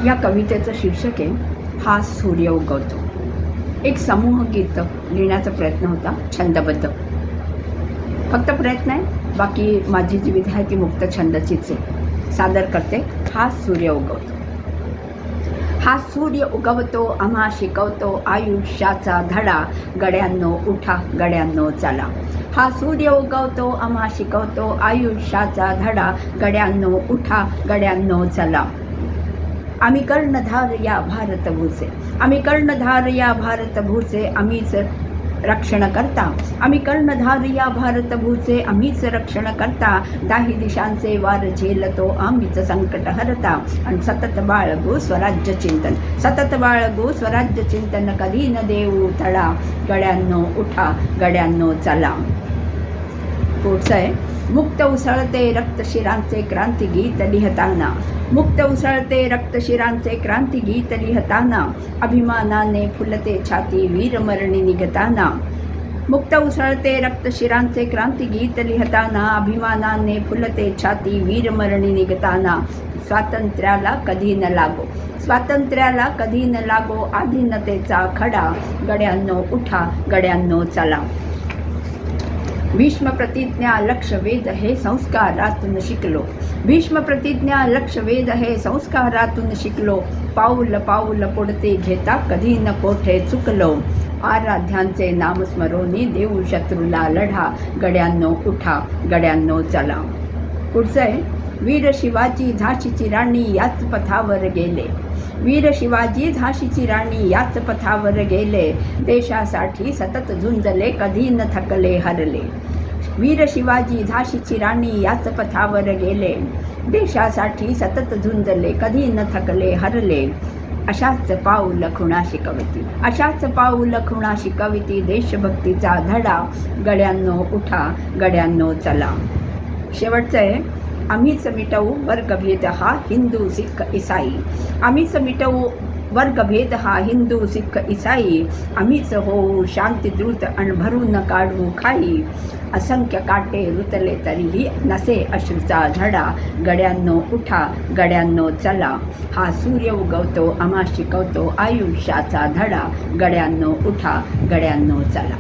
या कवितेचं शीर्षक आहे हा सूर्य उगवतो. एक समूह गीत लिहिण्याचा प्रयत्न होता, छंदबद्ध. फक्त प्रयत्न आहे, बाकी माझी जी विधा आहे ती मुक्त छंदाचीच आहे. सादर करते हा सूर्य उगवतो. हा सूर्य उगवतो आम्हा शिकवतो आयुष्याचा धडा, गड्यांनो उठा गड्यांनो चला. हा सूर्य उगवतो आम्हा शिकवतो आयुष्याचा धडा, गड्यांनो उठा गड्यांनो चला. आम्ही कर्णधार या भारतभूचे, आम्ही कर्णधार या भारतभूचे, आम्हीच रक्षण करता. आम्ही कर्णधार या भारतभूचे, आम्हीच रक्षण करता. दाही दिशांचे वार झेलतो आम्हीच संकट हरता. आणि सतत बाळगू स्वराज्य चिंतन, सतत बाळगू स्वराज्य चिंतन, कधी न देऊ तडा, गड्यांनो उठा गड्यांनो चला. पुढचं आहे, मुक्त उसळते रक्तशिरांचे क्रांतिगीत लिहताना, मुक्त उसळते रक्तशिरांचे क्रांतिगीत लिहताना, अभिमानाने फुलते छाती वीरमरणी निघताना. मुक्त उसळते रक्तशिरांचे क्रांतिगीत लिहताना, अभिमानाने फुलते छाती वीरमरणी निघताना. स्वातंत्र्याला कधी न लागो, स्वातंत्र्याला कधी न लागो आधीनतेचा खडा, गड्यांनो उठा गड्यांनो चला. भीष्म प्रतिज्ञा लक्षवेध हे संस्कारातून शिकलो, भीष्म प्रतिज्ञा लक्षवेध हे संस्कारातून शिकलो. पाऊल पाऊल पुढते घेता कधी न कोठे चुकलो, आराध्यांचे नामस्मरोनी देऊ शत्रूला लढा, गड्यांनो उठा गड्यांनो चला. पुढचं आहे, वीर शिवाजी झाशीची राणी याच पथावर गेले, वीर शिवाजी झाशीची राणी याच पथावर गेले. देशासाठी सतत झुंजले कधी न थकले हरले, वीर शिवाजी झाशीची राणी याच पथावर गेले. देशासाठी सतत झुंजले कधी न थकले हरले. अशाच पाऊल खुणा शिकवती, अशाच पाऊल खुणा शिकवती, देशभक्तीचा धडा, गड्यांनो उठा गड्यांनो चला. शेवटचं आहे, आम्हीच मिटवू वर्गभेद हा हिंदू सिख इसाई, आम्हीच मिटवू वर्गभेद हा हिंदू सिख इसाई. आम्हीच होऊ शांतीदूत अन भरून काढू खाई, असंख्य काटे रुतले तरीही नसे अश्रूचा झडा, गड्यांनो उठा गड्यांनो चला. हा सूर्य उगवतो आम्हा शिकवतो आयुष्याचा धडा, गड्यांनो उठा गड्यांनो चला.